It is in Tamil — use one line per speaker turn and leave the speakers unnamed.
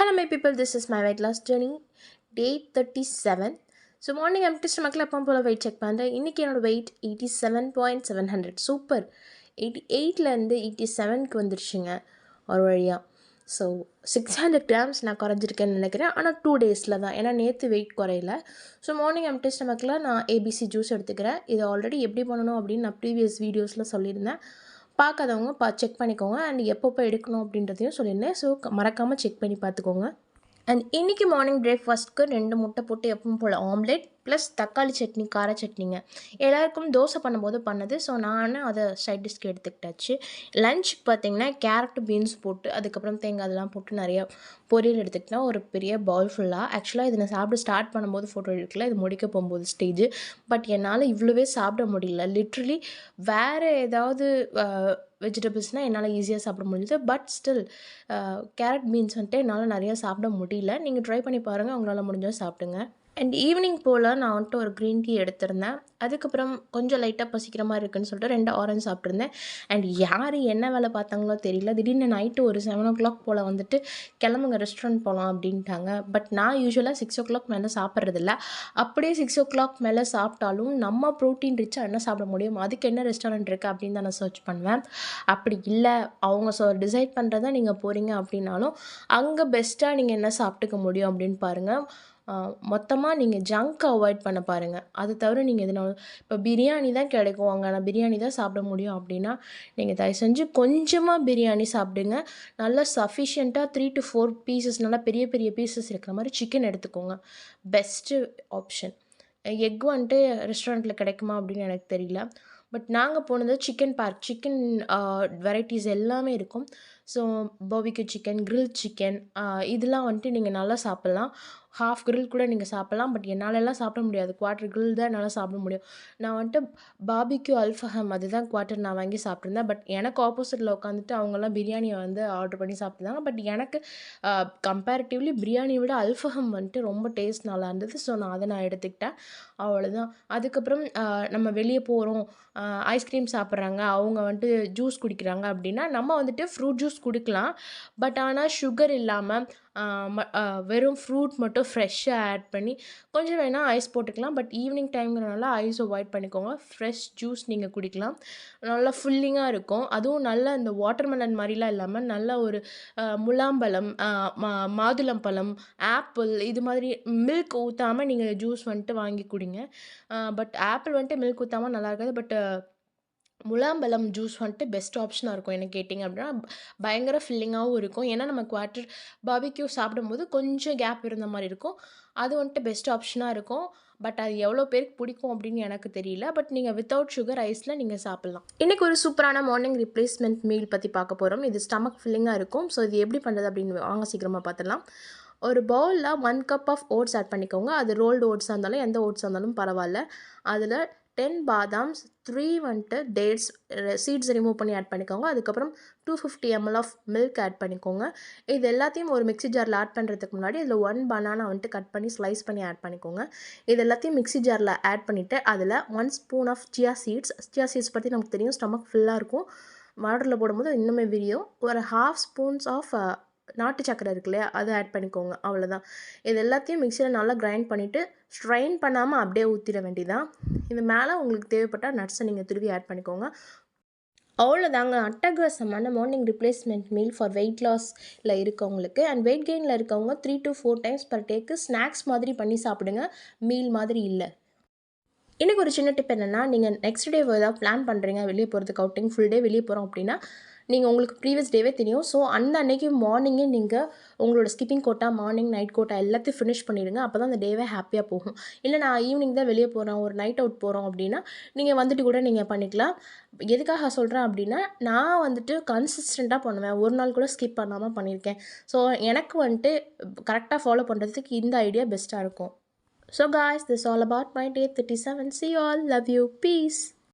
Hello my people, this is my weight loss journey, day 37. So morning empty stomach la pump weight check பண்ணுறேன். இன்றைக்கி என்னோடய weight 87.700. சூப்பர். 88லேருந்து 87க்கு வந்துருச்சுங்க ஒரு வழியாக. ஸோ 600 grams நான் குறைஞ்சிருக்கேன்னு நினைக்கிறேன். ஆனால் 2 daysல தான், ஏன்னா நேற்று வெயிட் குறையில. ஸோ மார்னிங் எம்டி ஸ்டமக்கில் நான் ஏபிசி ஜூஸ் எடுத்துக்கிறேன். இது ஆல்ரெடி எப்படி பண்ணணும் அப்படின்னு நான் ப்ரீவியஸ் வீடியோஸில் சொல்லியிருந்தேன். பார்க்காதவங்க செக் பண்ணிக்கோங்க. அண்ட் எப்பப்போ எடுக்கணும் அப்படின்றதையும் சொல்லியிருந்தேன். ஸோ மறக்காமல் செக் பண்ணி பார்த்துக்கோங்க. அண்ட் இன்றைக்கி மார்னிங் பிரேக்ஃபாஸ்ட்டுக்கு 2 முட்டை போட்டு எப்பவும் போல் ஆம்லேட் ப்ளஸ் தக்காளி சட்னி, கார சட்னிங்க. எல்லாருக்கும் தோசை பண்ணும்போது பண்ணது. ஸோ நான் அதை சைட் டிஷ்க்கு எடுத்துக்கிட்டாச்சு. லஞ்சுக்கு பார்த்திங்கன்னா கேரட் பீன்ஸ் போட்டு அதுக்கப்புறம் தேங்காய் அதெல்லாம் போட்டு நிறையா பொரியல் எடுத்துக்கிட்டேன். ஒரு பெரிய பவுல் ஃபுல்லாக. ஆக்சுவலாக இதை நான் சாப்பிட ஸ்டார்ட் பண்ணும்போது ஃபோட்டோ எடுக்கல, இது முடிக்க போகும்போது ஸ்டேஜ். பட் என்னால் இவ்வளோவே சாப்பிட முடியல. லிட்ரலி வேறு ஏதாவது வெஜிடபிள்ஸ்னால் என்னால் ஈஸியாக சாப்பிட முடியுது. பட் ஸ்டில் கேரட் பீன்ஸ் வந்துட்டு என்னால் நிறையா சாப்பிட முடியல. நீங்கள் ட்ரை பண்ணி பாருங்கள், உங்களால் முடிஞ்சால் சாப்பிடுங்க. அண்ட் ஈவினிங் போல் நான் வந்துட்டு ஒரு க்ரீன் டீ எடுத்திருந்தேன். அதுக்கப்புறம் கொஞ்சம் லைட்டாக பசிக்கிற மாதிரி இருக்குன்னு சொல்லிட்டு 2 ஆரஞ்சு சாப்பிட்ருந்தேன். அண்ட் யார் என்ன வேலை பார்த்தாங்களோ தெரியல, திடீர்னு நைட்டு ஒரு 7 o'clock போல் வந்துட்டு கிளம்புங்க ரெஸ்டாரண்ட் போகலாம் அப்படின்ட்டாங்க. பட் நான் யூஸ்வலாக 6 o'clock மேலே சாப்பிட்றதில்ல. அப்படியே 6 o'clock மேலே சாப்பிட்டாலும் நம்ம ப்ரோட்டீன் ரிச்சாக என்ன சாப்பிட முடியும், அதுக்கு என்ன ரெஸ்டாரண்ட் இருக்குது அப்படின்னு தான் நான் சர்ச் பண்ணுவேன். அப்படி இல்லை, அவங்க டிசைட் பண்ணுறதா நீங்கள் போகிறீங்க அப்படின்னாலும் அங்கே பெஸ்ட்டாக நீங்கள் என்ன சாப்பிட்டுக்க முடியும் அப்படின்னு பாருங்கள். மொத்தமாக நீங்கள் ஜங்க் அவாய்ட் பண்ண பாருங்கள். அது தவிர நீங்கள் எதுனாலும் இப்போ பிரியாணி தான் கிடைக்கும், அங்கே நான் பிரியாணி தான் சாப்பிட முடியும் அப்படின்னா நீங்கள் தயவு செஞ்சு கொஞ்சமாக பிரியாணி சாப்பிடுங்க. நல்லா சஃபிஷியண்ட்டாக 3 to 4 பீசஸ், நல்லா பெரிய பெரிய பீசஸ் இருக்கிற மாதிரி சிக்கன் எடுத்துக்கோங்க. Best option. எக் வந்துட்டு ரெஸ்டாரண்ட்டில் கிடைக்குமா அப்படின்னு எனக்கு தெரியல. பட் நாங்கள் போனது சிக்கன் பார்க். சிக்கன் வெரைட்டிஸ் எல்லாமே இருக்கும். So barbecue chicken, grill chicken, இதெல்லாம் வந்துட்டு நீங்கள் நல்லா சாப்பிட்லாம். ஹாஃப் கிரில் கூட நீங்கள் சாப்பிட்லாம். பட் என்னாலெல்லாம் சாப்பிட முடியாது. குவார்ட்டர் கிரில் தான் என்னால் சாப்பிட முடியும். நான் வந்துட்டு பாபிக்யூ அல்ஃபஹம் அதுதான் குவார்ட்டர் நான் வாங்கி சாப்பிட்ருந்தேன். பட் எனக்கு ஆப்போசிட்டில் உட்காந்துட்டு அவங்கெல்லாம் பிரியாணியை வந்து ஆர்டர் பண்ணி சாப்பிட்ருந்தாங்க. பட் எனக்கு கம்பேரிட்டிவ்லி பிரியாணியை விட அல்ஃபஹம் வந்துட்டு ரொம்ப டேஸ்ட் நல்லா இருந்தது. ஸோ நான் எடுத்துக்கிட்டேன். அவ்வளோதான். அதுக்கப்புறம் நம்ம வெளியே போகிறோம், ஐஸ்கிரீம் சாப்பிட்றாங்க, அவங்க வந்துட்டு ஜூஸ் குடிக்கிறாங்க அப்படின்னா நம்ம வந்துட்டு ஃப்ரூட் ஜூஸ் குடிக்கலாம். பட் ஆனால் சுகர் இல்லாமல் வெறும் ஃப்ரூட் மட்டும் ஃப்ரெஷ்ஷாக ஆட் பண்ணி கொஞ்சம் வேணால் ஐஸ் போட்டுக்கலாம். பட் ஈவினிங் டைம்ங்கிறனால ஐஸ் அவாய்ட் பண்ணிக்கோங்க. ஃப்ரெஷ் ஜூஸ் நீங்கள் குடிக்கலாம். நல்லா ஃபுல்லிங்காக இருக்கும். அதுவும் நல்ல இந்த வாட்டர்மெலன் மாதிரிலாம் இல்லாமல் நல்ல ஒரு முலாம்பழம், மாதுளம்பழம், ஆப்பிள் இது மாதிரி மில்க் ஊற்றாமல் நீங்கள் ஜூஸ் வந்துட்டு வாங்கி குடிங்க. பட் ஆப்பிள் வந்துட்டு மில்க் ஊற்றாமல் நல்லா இருக்காது. பட் முலாம்பழம் ஜூஸ் வந்துட்டு பெஸ்ட் ஆப்ஷனாக இருக்கும். என்ன கேட்டிங்க அப்படின்னா பயங்கர ஃபில்லிங்காகவும் இருக்கும். ஏன்னா நம்ம குவார்ட்டர் பாபிக்யூ சாப்பிடும்போது கொஞ்சம் கேப் இருந்த மாதிரி இருக்கும். அது வந்துட்டு பெஸ்ட் ஆப்ஷனாக இருக்கும். பட் அது எவ்வளோ பேருக்கு பிடிக்கும் அப்படின்னு எனக்கு தெரியல. பட் நீங்கள் வித்தவுட் சுகர் ஐஸில் நீங்கள் சாப்பிட்லாம். இன்றைக்கி ஒரு சூப்பரான மார்னிங் ரிப்ளேஸ்மெண்ட் மீல் பற்றி பார்க்க போகிறோம். இது ஸ்டமக் ஃபில்லிங்காக இருக்கும். ஸோ இது எப்படி பண்ணுறது அப்படின்னு வாங்க சீக்கிரமாக பார்த்துடலாம். ஒரு பவுலில் 1 cup ஆஃப் ஓட்ஸ் ஆட் பண்ணிக்கோங்க. அது ரோல்டு ஓட்ஸாக இருந்தாலும் எந்த ஓட்ஸாக இருந்தாலும் பரவாயில்ல. அதில் 10 பாதாம்ஸ், 3 வந்துட்டு டேட்ஸ் சீட்ஸ் ரிமூவ் பண்ணி ஆட் பண்ணிக்கோங்க. அதுக்கப்புறம் 250 ml ஆஃப் மில்க் ஆட் பண்ணிக்கோங்க. இது எல்லாத்தையும் ஒரு மிக்ஸி ஜாரில் ஆட் பண்ணுறதுக்கு முன்னாடி இதில் 1 பனானா வந்துட்டு கட் பண்ணி ஸ்லைஸ் பண்ணி ஆட் பண்ணிக்கோங்க. இது எல்லாத்தையும் மிக்ஸி ஜாரில் ஆட் பண்ணிவிட்டு அதில் 1 ஸ்பூன் ஆஃப் சியா சீட்ஸ் பற்றி நமக்கு தெரியும், ஸ்டமக் ஃபுல்லாக இருக்கும். வாட்டரில் போடும்போது இன்னுமே விரியும். ஒரு 1/2 ஸ்பூன்ஸ் ஆஃப் நாட்டு சக்கரை இருக்கு இல்லையா, அதை ஆட் பண்ணிக்கோங்க. அவ்வளோதான். இது எல்லாத்தையும் மிக்சியில் நல்லா கிரைண்ட் பண்ணிவிட்டு ஸ்ட்ரெயின் பண்ணாமல் அப்படியே ஊற்றிட வேண்டியதான். இது மேலே உங்களுக்கு தேவைப்பட்டால் நட்ஸை நீங்கள் துருவி ஆட் பண்ணிக்கோங்க. அவ்வளோதாங்க. அட்டகாசமான morning replacement meal for weight லாஸில் இருக்கவங்களுக்கு. அண்ட் வெயிட் கெயினில் இருக்கவங்க 3 to 4 times per டேக்கு ஸ்நாக்ஸ் மாதிரி பண்ணி சாப்பிடுங்க, மீல் மாதிரி இல்லை. இன்றைக்கி ஒரு சின்ன டிப் என்னென்னா, நீங்கள் நெக்ஸ்ட் டே ஏதாவது பிளான் பண்ணுறீங்க, வெளியே போகிறதுக்கு அவுட்டிங் ஃபுல் டே வெளியே போகிறோம் அப்படின்னா நீங்கள் உங்களுக்கு ப்ரீவியஸ் டேவே தெரியும். ஸோ அந்த அன்றைக்கி மார்னிங்கே நீங்கள் உங்களோட skipping quota, morning night quota எல்லாத்தையும் ஃபினிஷ் பண்ணிடுங்க. அப்போ தான் அந்த டேவே ஹாப்பியாக போகும். இல்லை நான் ஈவினிங் தான் வெளியே போகிறேன், ஒரு நைட் அவுட் போகிறோம் அப்படின்னா நீங்கள் வந்துட்டு கூட நீங்கள் பண்ணிக்கலாம். எதுக்காக சொல்கிறேன் அப்படின்னா, நான் வந்துட்டு கன்சிஸ்டண்ட்டாக பண்ணுவேன். ஒரு நாள் கூட ஸ்கிப் பண்ணாமல் பண்ணியிருக்கேன். ஸோ எனக்கு வந்துட்டு கரெக்டாக ஃபாலோ பண்ணுறதுக்கு இந்த ஐடியா பெஸ்ட்டாக இருக்கும். So guys, this is all about my day 37. See you all. Love you. Peace.